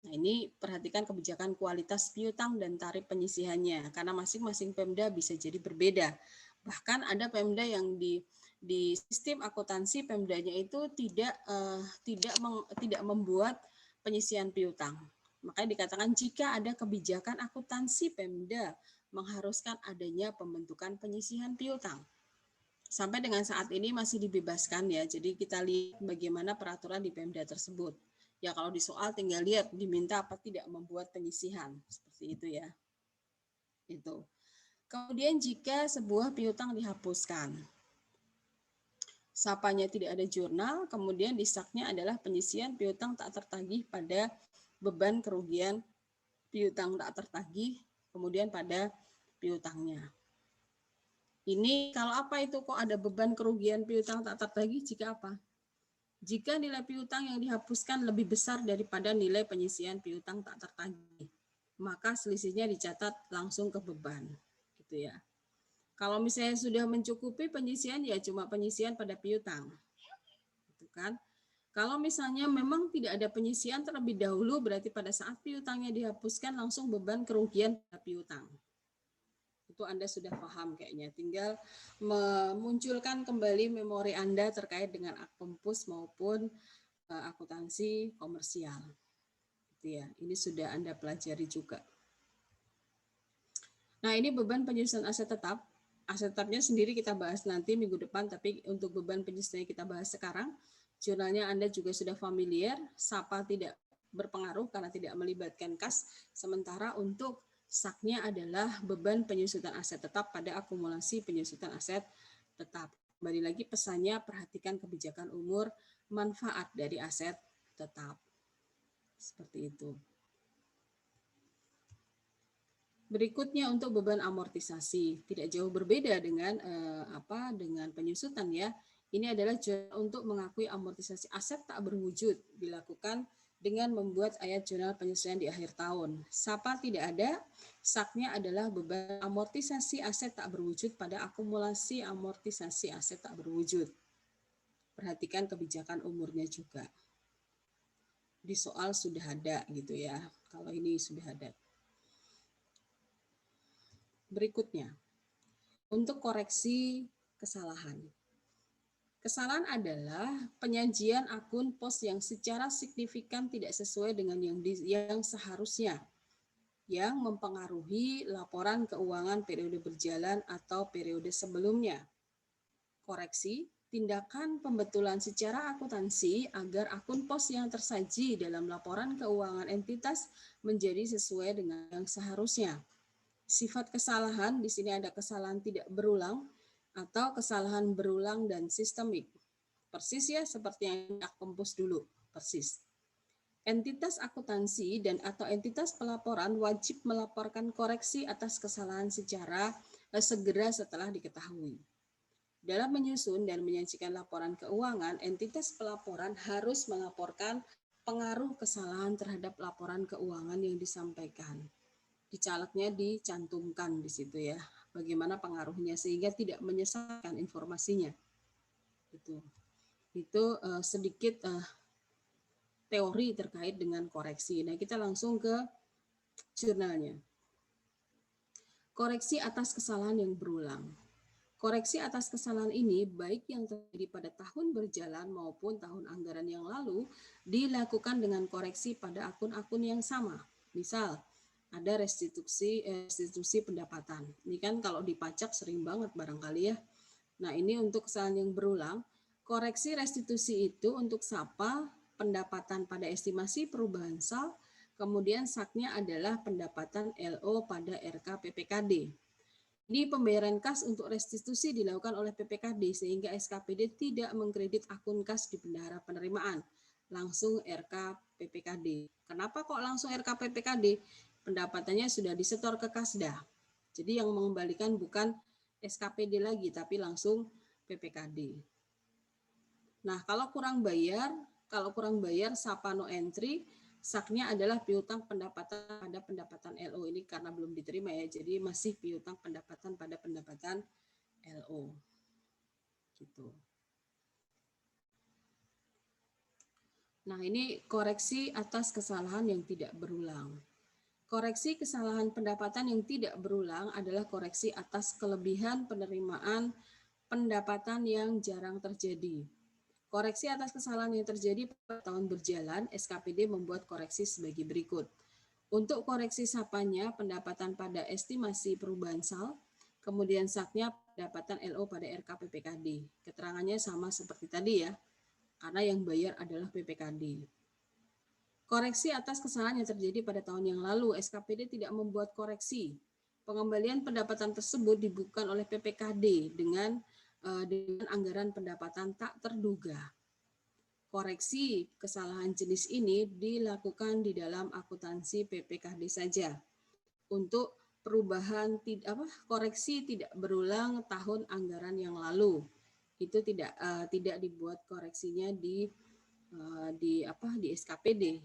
Nah, ini perhatikan kebijakan kualitas piutang dan tarif penyisihannya, karena masing-masing Pemda bisa jadi berbeda. Bahkan ada Pemda yang di sistem akuntansi Pemdanya itu tidak membuat penyisihan piutang. Makanya dikatakan jika ada kebijakan akuntansi Pemda mengharuskan adanya pembentukan penyisihan piutang. Sampai dengan saat ini masih dibebaskan ya. Jadi kita lihat bagaimana peraturan di Pemda tersebut. Ya kalau di soal tinggal lihat diminta apa tidak membuat penyisihan seperti itu ya. Itu. Kemudian jika sebuah piutang dihapuskan, SAPA-nya tidak ada jurnal, kemudian di SAK-nya adalah penyisihan piutang tak tertagih pada beban kerugian piutang tak tertagih, kemudian pada piutangnya. Ini kalau apa itu kok ada beban kerugian piutang tak tertagih jika apa? Jika nilai piutang yang dihapuskan lebih besar daripada nilai penyisihan piutang tak tertagih, maka selisihnya dicatat langsung ke beban. Gitu ya. Kalau misalnya sudah mencukupi penyisihan ya cuma penyisihan pada piutang. Gitu kan? Kalau misalnya memang tidak ada penyisihan terlebih dahulu berarti pada saat piutangnya dihapuskan langsung beban kerugian pada piutang. Itu Anda sudah paham kayaknya. Tinggal memunculkan kembali memori Anda terkait dengan Akumpus maupun akuntansi komersial. Gitu ya. Ini sudah Anda pelajari juga. Nah, ini beban penyusunan aset tetap. Aset tetapnya sendiri kita bahas nanti minggu depan, tapi untuk beban penyusunannya kita bahas sekarang. Jurnalnya Anda juga sudah familiar, SAPA tidak berpengaruh karena tidak melibatkan kas, sementara untuk SAK-nya adalah beban penyusutan aset tetap pada akumulasi penyusutan aset tetap. Kembali lagi pesannya, perhatikan kebijakan umur manfaat dari aset tetap. Seperti itu. Berikutnya untuk beban amortisasi, tidak jauh berbeda dengan dengan penyusutan ya. Ini adalah untuk mengakui amortisasi aset tak berwujud dilakukan dengan membuat ayat jurnal penyesuaian di akhir tahun. SAPA tidak ada, SAK-nya adalah beban amortisasi aset tak berwujud pada akumulasi amortisasi aset tak berwujud. Perhatikan kebijakan umurnya juga. Di soal sudah ada gitu ya, kalau ini sudah ada. Berikutnya, untuk koreksi kesalahan. Kesalahan adalah penyajian akun pos yang secara signifikan tidak sesuai dengan yang seharusnya, yang mempengaruhi laporan keuangan periode berjalan atau periode sebelumnya. Koreksi, tindakan pembetulan secara akuntansi agar akun pos yang tersaji dalam laporan keuangan entitas menjadi sesuai dengan yang seharusnya. Sifat kesalahan, di sini ada kesalahan tidak berulang atau kesalahan berulang dan sistemik. Persis ya seperti yang Akumpus dulu, persis. Entitas akuntansi dan atau entitas pelaporan wajib melaporkan koreksi atas kesalahan secara segera setelah diketahui. Dalam menyusun dan menyajikan laporan keuangan, entitas pelaporan harus melaporkan pengaruh kesalahan terhadap laporan keuangan yang disampaikan. Di calegnya dicantumkan di situ ya, bagaimana pengaruhnya sehingga tidak menyesatkan informasinya. Itu sedikit teori terkait dengan koreksi. Nah, kita langsung ke jurnalnya. Koreksi atas kesalahan yang berulang. Koreksi atas kesalahan ini, baik yang terjadi pada tahun berjalan maupun tahun anggaran yang lalu, dilakukan dengan koreksi pada akun-akun yang sama. Misal, ada restitusi pendapatan. Ini kan kalau di pajak sering banget barangkali ya. Nah, ini untuk kesalahan yang berulang. Koreksi restitusi itu untuk SAPA, pendapatan pada estimasi perubahan SAL, kemudian SAK-nya adalah pendapatan LO pada RK PPKD. Ini pembayaran kas untuk restitusi dilakukan oleh PPKD sehingga SKPD tidak mengkredit akun kas di bendahara penerimaan, langsung RK PPKD. Kenapa kok langsung RK PPKD? Pendapatannya sudah disetor ke Kasda. Jadi yang mengembalikan bukan SKPD lagi tapi langsung PPKD. Nah, kalau kurang bayar SAPA no entry, SAK-nya adalah piutang pendapatan pada pendapatan LO. Ini karena belum diterima ya, jadi masih piutang pendapatan pada pendapatan LO. Gitu. Nah, ini koreksi atas kesalahan yang tidak berulang. Koreksi kesalahan pendapatan yang tidak berulang adalah koreksi atas kelebihan penerimaan pendapatan yang jarang terjadi. Koreksi atas kesalahan yang terjadi pada tahun berjalan, SKPD membuat koreksi sebagai berikut. Untuk koreksi SAPA-nya, pendapatan pada estimasi perubahan SAL, kemudian SAK-nya pendapatan LO pada RK PPKD. Keterangannya sama seperti tadi ya, karena yang bayar adalah PPKD. Koreksi atas kesalahan yang terjadi pada tahun yang lalu, SKPD tidak membuat koreksi. Pengembalian pendapatan tersebut dibukukan oleh PPKD dengan anggaran pendapatan tak terduga. Koreksi kesalahan jenis ini dilakukan di dalam akuntansi PPKD saja. Untuk perubahan koreksi tidak berulang tahun anggaran yang lalu, itu tidak dibuat koreksinya di SKPD.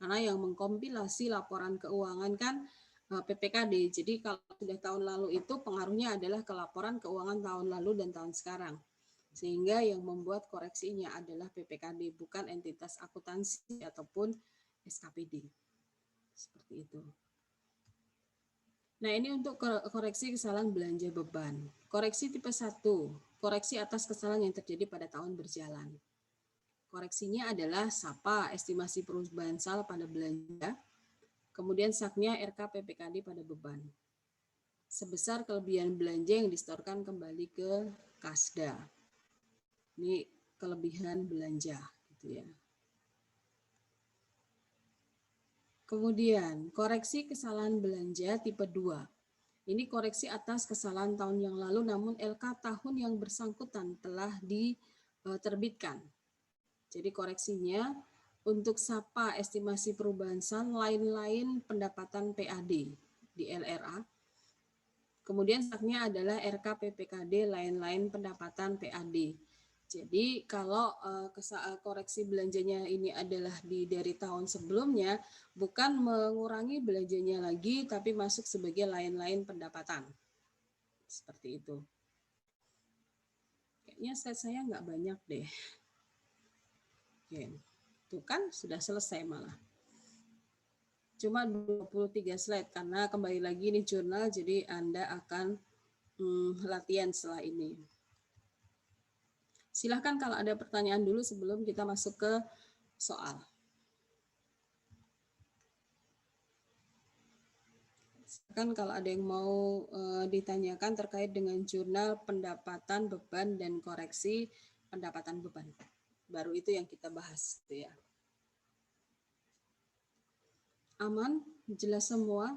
Karena yang mengkompilasi laporan keuangan kan PPKD. Jadi kalau sudah tahun lalu itu pengaruhnya adalah ke laporan keuangan tahun lalu dan tahun sekarang. Sehingga yang membuat koreksinya adalah PPKD, bukan entitas akuntansi ataupun SKPD. Seperti itu. Nah, ini untuk koreksi kesalahan belanja beban. Koreksi tipe 1, koreksi atas kesalahan yang terjadi pada tahun berjalan. Koreksinya adalah SAPA, estimasi perubahan SAL pada belanja, kemudian SAK-nya RK PPKD pada beban. Sebesar kelebihan belanja yang disetorkan kembali ke Kasda. Ini kelebihan belanja gitu ya. Kemudian koreksi kesalahan belanja tipe 2. Ini koreksi atas kesalahan tahun yang lalu namun LK tahun yang bersangkutan telah diterbitkan. Jadi koreksinya untuk SAPA estimasi perubahan SAL lain-lain pendapatan PAD di LRA. Kemudian SAK-nya adalah RK PPKD lain-lain pendapatan PAD. Jadi kalau koreksi belanjanya ini adalah dari tahun sebelumnya, bukan mengurangi belanjanya lagi, tapi masuk sebagai lain-lain pendapatan. Seperti itu. Kayaknya slide saya nggak banyak deh. Oke. Itu kan sudah selesai malah. Cuma 23 slide karena kembali lagi ini jurnal jadi Anda akan latihan setelah ini. Silahkan kalau ada pertanyaan dulu sebelum kita masuk ke soal. Silahkan kalau ada yang mau ditanyakan terkait dengan jurnal pendapatan beban dan koreksi pendapatan beban. Baru itu yang kita bahas, gitu ya. Aman? Jelas semua?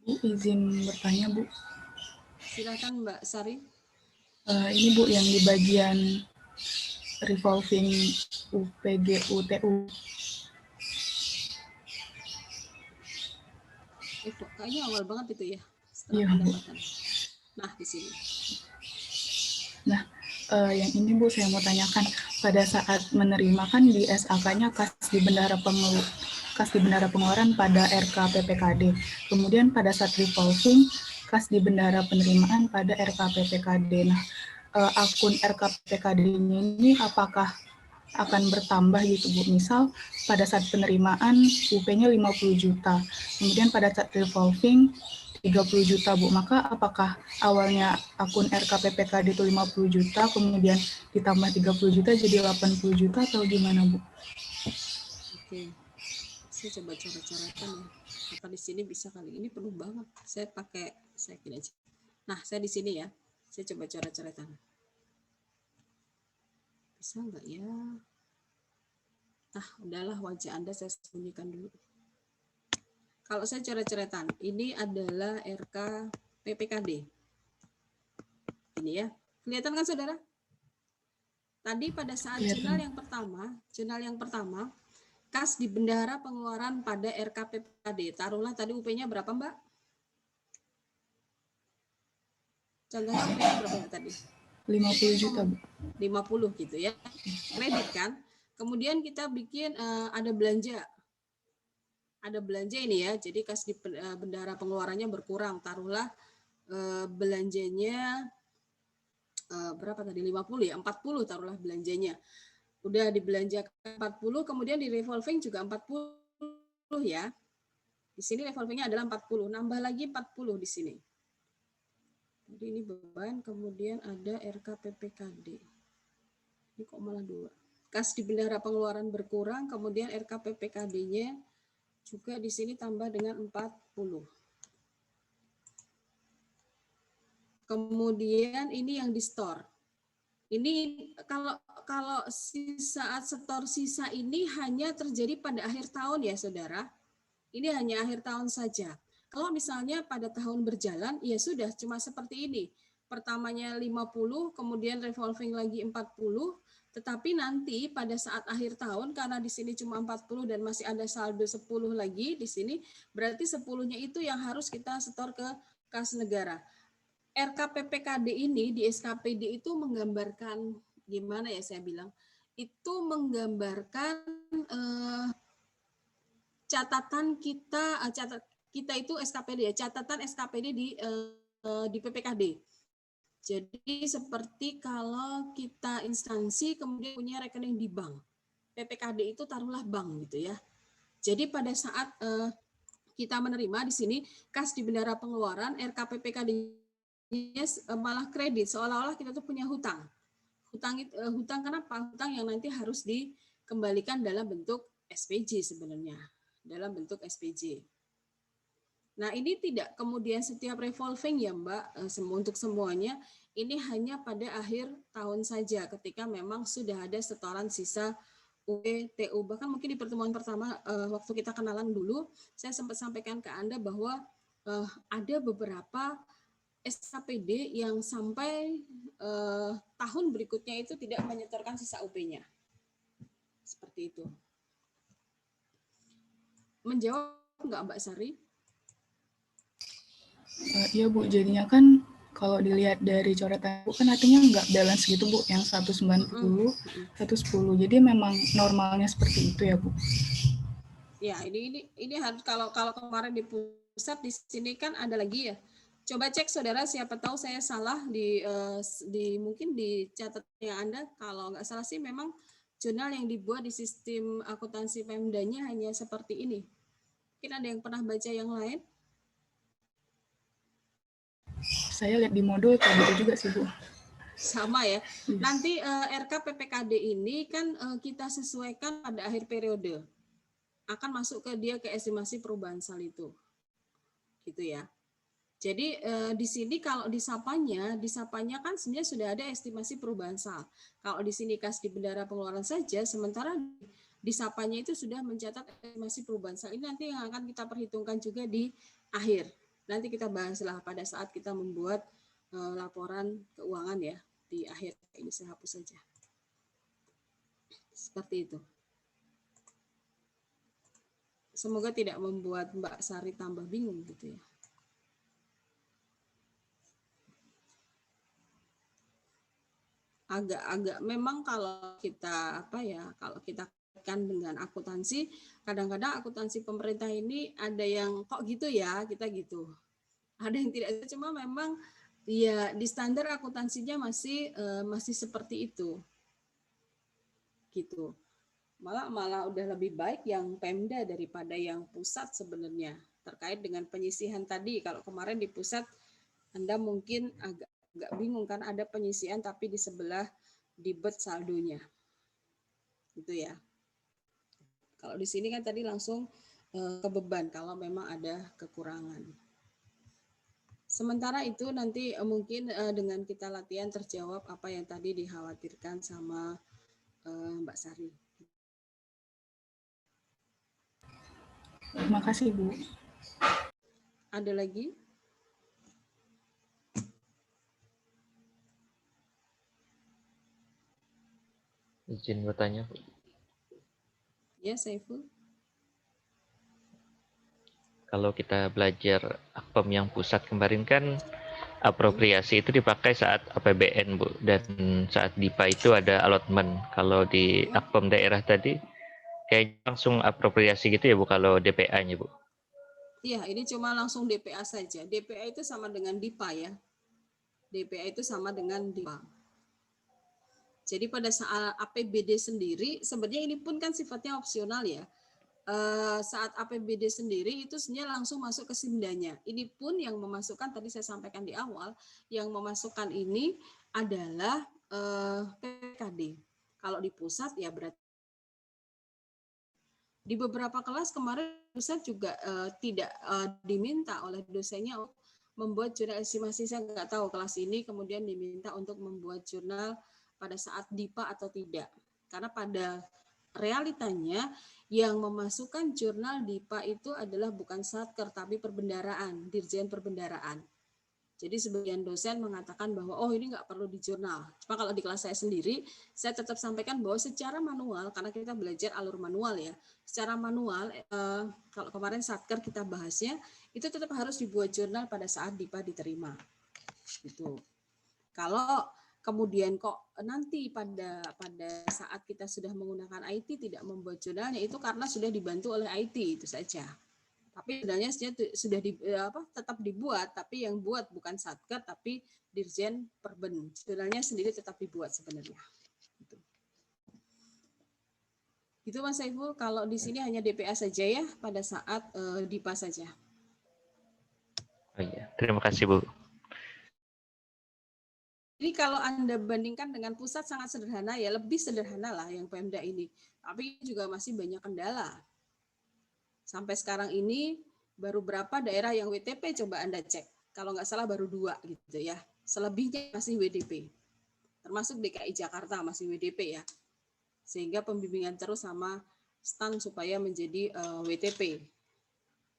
Bu, izin bertanya, Bu. Silakan Mbak Sari. Ini Bu yang di bagian revolving UPG UTU. Kayaknya awal banget itu ya. Setelah Iya, Bu. pendapatan. Nah, di sini. Nah, yang ini Bu saya mau tanyakan, pada saat menerima kan di SAK-nya kas di bendara pengeluaran pada RKPPKD. Kemudian pada saat revolving kas di bendara penerimaan pada RKPPKD. Nah, akun RKPPKD-nya ini apakah akan bertambah gitu Bu? Misal pada saat penerimaan UP-nya 50 juta, kemudian pada saat revolving 30 juta Bu, maka apakah awalnya akun RKPPKD itu 50 juta, kemudian ditambah 30 juta jadi 80 juta atau gimana Bu? Oke, saya coba coret-coretan ya. Apa di sini bisa kali ini penuh banget. Saya gini aja. Nah, saya di sini ya. Saya coba coret-coretan. Bisa nggak ya? Udahlah wajah Anda saya sembunyikan dulu. Kalau saya coret-coretan, ini adalah RK PPKD. Ini ya. Kelihatan kan saudara? Tadi pada saat jurnal yang pertama, kas di bendahara pengeluaran pada RKPPKD. Taruhlah tadi UP-nya berapa, Mbak? Contohnya UP-nya berapa tadi? 50 juta, Bu. 50 gitu ya. Kredit kan. Kemudian kita bikin ada belanja. Ada belanja ini ya. Jadi kas di bendahara pengeluarannya berkurang. Taruhlah belanjanya berapa tadi? 50 ya? 40 taruhlah belanjanya. Udah dibelanjakan 40, kemudian di revolving juga 40 ya. Di sini revolvingnya adalah 40, nambah lagi 40 di sini. Jadi ini beban, kemudian ada RKPPKD. Ini kok malah 2. Kas di bendahara pengeluaran berkurang, kemudian RKPPKD-nya juga di sini tambah dengan 40. Kemudian ini yang di store. Ini kalau saat setor sisa ini hanya terjadi pada akhir tahun ya saudara. Ini hanya akhir tahun saja. Kalau misalnya pada tahun berjalan, ya sudah cuma seperti ini. Pertamanya 50, kemudian revolving lagi 40, tetapi nanti pada saat akhir tahun, karena di sini cuma 40 dan masih ada saldo 10 lagi di sini, berarti 10-nya itu yang harus kita setor ke kas negara. RKPPKD ini di SKPD itu menggambarkan, gimana ya saya bilang, itu menggambarkan catatan kita itu SKPD ya, catatan SKPD di PPKD. Jadi seperti kalau kita instansi kemudian punya rekening di bank, PPKD itu taruhlah bank gitu ya. Jadi pada saat kita menerima di sini kas di bendahara pengeluaran RKPPKD malah kredit, seolah-olah kita tuh punya hutang. Hutang kenapa? Hutang yang nanti harus dikembalikan dalam bentuk SPJ sebenarnya. Dalam bentuk SPJ. Nah, ini tidak kemudian setiap revolving ya, Mbak, untuk semuanya. Ini hanya pada akhir tahun saja ketika memang sudah ada setoran sisa UPTU. Bahkan mungkin di pertemuan pertama waktu kita kenalan dulu, saya sempat sampaikan ke Anda bahwa ada beberapa SKPD yang sampai tahun berikutnya itu tidak menyetorkan sisa UP-nya. Seperti itu. Menjawab nggak Mbak Sari? Iya Bu, jadinya kan kalau dilihat dari coretan Bu kan artinya nggak balance gitu Bu, yang 190, 110. Jadi memang normalnya seperti itu ya Bu? Ya, ini harus kalau kemarin di pusat, di sini kan ada lagi ya. Coba cek saudara, siapa tahu saya salah di mungkin di catatannya Anda. Kalau nggak salah sih memang jurnal yang dibuat di sistem akuntansi Pemdanya hanya seperti ini. Mungkin ada yang pernah baca yang lain? Saya lihat di modul kayak gitu juga sih Bu. Sama ya. Nanti RKPPKD ini kan kita sesuaikan pada akhir periode. Akan masuk ke dia ke estimasi perubahan sal itu. Gitu ya. Jadi di sini kalau disapanya kan sebenarnya sudah ada estimasi perubahan sal. Kalau di sini kas di bendahara pengeluaran saja, sementara disapanya itu sudah mencatat estimasi perubahan sal. Ini nanti yang akan kita perhitungkan juga di akhir. Nanti kita bahaslah pada saat kita membuat laporan keuangan ya di akhir. Ini saya hapus saja. Seperti itu. Semoga tidak membuat Mbak Sari tambah bingung gitu ya. agak memang kalau kita kalau kita kaitkan dengan akuntansi, kadang-kadang akuntansi pemerintah ini ada yang kok gitu ya, kita gitu. Ada yang tidak, cuma memang ya di standar akuntansinya masih seperti itu. Gitu. Malah udah lebih baik yang Pemda daripada yang pusat sebenarnya. Terkait dengan penyisihan tadi, kalau kemarin di pusat Anda mungkin agak bingung kan, ada penyisihan tapi di sebelah debit saldonya. Gitu ya. Kalau di sini kan tadi langsung ke beban kalau memang ada kekurangan. Sementara itu nanti mungkin dengan kita latihan terjawab apa yang tadi dikhawatirkan sama Mbak Sari. Terima kasih, Bu. Ada lagi? Izin bertanya, Bu. Ya, Saiful. Kalau kita belajar Akpem yang pusat kemarin kan apropriasi itu dipakai saat APBN, Bu, dan saat DIPA itu ada allotment. Kalau di Akpem daerah tadi kayak langsung apropriasi gitu ya, Bu, kalau DPA-nya, Bu. Iya, ini cuma langsung DPA saja. DPA itu sama dengan DIPA ya. DPA itu sama dengan DIPA. Jadi pada saat APBD sendiri, sebenarnya ini pun kan sifatnya opsional ya. Saat APBD sendiri itu sebenarnya langsung masuk ke Simdanya. Ini pun yang memasukkan, tadi saya sampaikan di awal, yang memasukkan ini adalah PKD. Kalau di pusat ya berarti di beberapa kelas kemarin pusat juga tidak diminta oleh dosennya untuk membuat jurnal estimasi. Saya nggak tahu kelas ini kemudian diminta untuk membuat jurnal pada saat DIPA atau tidak. Karena pada realitanya yang memasukkan jurnal DIPA itu adalah bukan Satker tapi perbendaraan, Dirjen Perbendaraan. Jadi sebagian dosen mengatakan bahwa oh ini nggak perlu di jurnal. Cuma kalau di kelas saya sendiri, saya tetap sampaikan bahwa secara manual, karena kita belajar alur manual ya, secara manual, kalau kemarin Satker kita bahasnya, itu tetap harus dibuat jurnal pada saat DIPA diterima. Gitu. Kalau kemudian kok nanti pada saat kita sudah menggunakan IT tidak membuat jurnalnya, itu karena sudah dibantu oleh IT, itu saja. Tapi sebenarnya sudah tetap dibuat, tapi yang buat bukan Satker, tapi Dirjen Perben. Jurnalnya sendiri tetap dibuat sebenarnya. Gitu Mas Saiful, kalau di sini hanya DPA saja ya, pada saat DIPA saja. Oh iya, terima kasih, Bu. Jadi kalau Anda bandingkan dengan pusat sangat sederhana ya, lebih sederhana lah yang Pemda ini. Tapi juga masih banyak kendala. Sampai sekarang ini baru berapa daerah yang WTP coba Anda cek. Kalau nggak salah baru 2 gitu ya. Selebihnya masih WDP. Termasuk DKI Jakarta masih WDP ya. Sehingga pembimbingan terus sama STAN supaya menjadi WTP.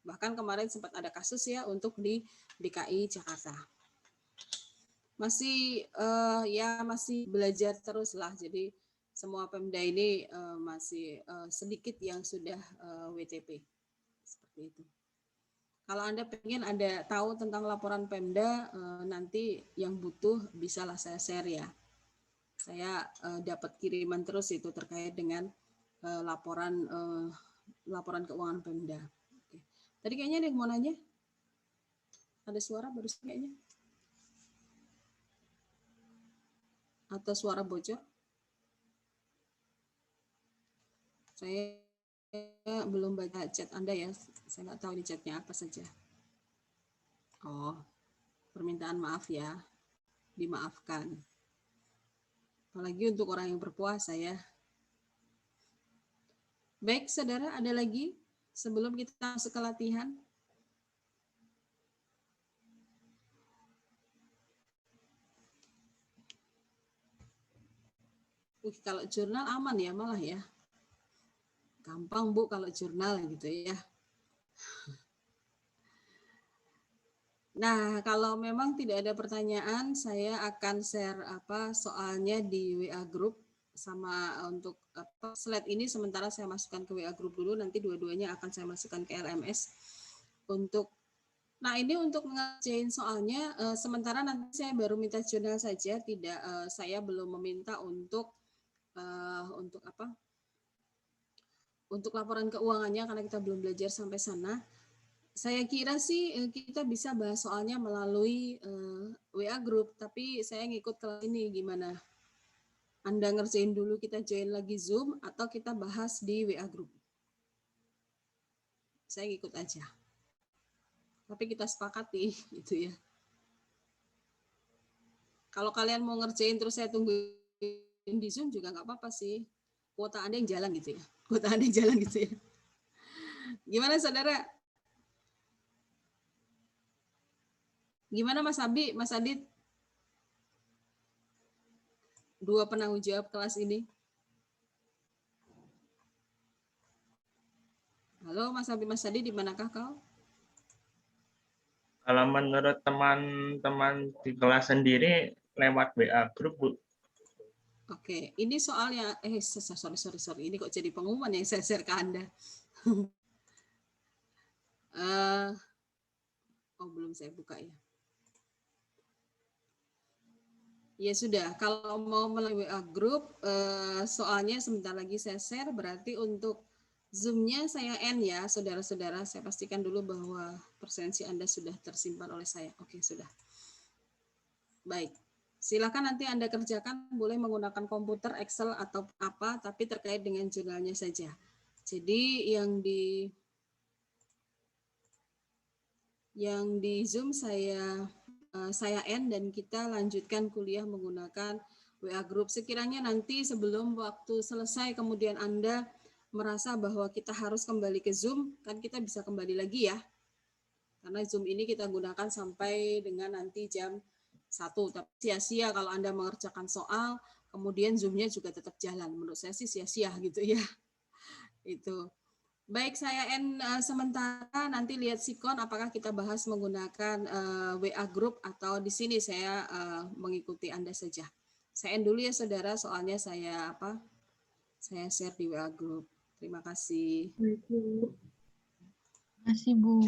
Bahkan kemarin sempat ada kasus ya untuk di DKI Jakarta. Masih masih belajar terus lah. Jadi semua Pemda ini masih sedikit yang sudah WTP. Seperti itu. Kalau Anda pengen ada tahu tentang laporan Pemda, nanti yang butuh bisalah saya share ya. Saya dapat kiriman terus itu terkait dengan laporan keuangan Pemda. Oke. Tadi kayaknya ada yang mau nanya? Ada suara barusan kayaknya? Atau suara bocor? Saya belum baca chat Anda ya, saya nggak tahu ini chatnya apa saja. Oh, permintaan maaf ya, dimaafkan. Apalagi untuk orang yang berpuasa ya. Baik, saudara, ada lagi sebelum kita masuk ke latihan? Kalau jurnal aman ya malah ya. Gampang Bu kalau jurnal gitu ya. Nah, kalau memang tidak ada pertanyaan, saya akan share soalnya di WA group sama untuk slide ini sementara saya masukkan ke WA group dulu, nanti dua-duanya akan saya masukkan ke LMS untuk Nah, ini untuk mengerjain soalnya, sementara nanti saya baru minta jurnal saja, tidak, saya belum meminta untuk apa? Untuk laporan keuangannya karena kita belum belajar sampai sana. Saya kira sih kita bisa bahas soalnya melalui WA group, tapi saya ngikut kelas ini gimana? Anda ngerjain dulu, kita join lagi Zoom, atau kita bahas di WA group? Saya ngikut aja. Tapi kita sepakati gitu ya. Kalau kalian mau ngerjain terus saya tungguin di Zoom juga nggak apa-apa sih. Kuota Anda yang jalan gitu ya. Kuota Anda yang jalan gitu ya. Gimana saudara? Gimana Mas Abi, Mas Adit? Dua penanggung jawab kelas ini. Halo Mas Abi, Mas Adit, di manakah kau? Kalau menurut teman-teman di kelas sendiri lewat WA grup, Bu. Oke, ini soalnya, sorry, ini kok jadi pengumuman yang saya share ke Anda. Belum saya buka ya. Ya sudah, kalau mau melalui WA group, soalnya sebentar lagi saya share, berarti untuk Zoom-nya saya end ya, saudara-saudara. Saya pastikan dulu bahwa presensi Anda sudah tersimpan oleh saya. Oke, sudah. Baik. Silakan nanti Anda kerjakan, boleh menggunakan komputer, Excel, atau apa, tapi terkait dengan jurnalnya saja. Jadi yang di Zoom saya end dan kita lanjutkan kuliah menggunakan WA Group. Sekiranya nanti sebelum waktu selesai kemudian Anda merasa bahwa kita harus kembali ke Zoom, kan kita bisa kembali lagi ya. Karena Zoom ini kita gunakan sampai dengan nanti jam 1. Tapi sia-sia kalau Anda mengerjakan soal, kemudian Zoom-nya juga tetap jalan. Menurut saya sih sia-sia gitu ya. Itu. Baik, saya end sementara, nanti lihat sikon apakah kita bahas menggunakan WA Group atau di sini saya mengikuti Anda saja. Saya end dulu ya saudara, soalnya saya share di WA Group. Terima kasih. Terima kasih, Bu.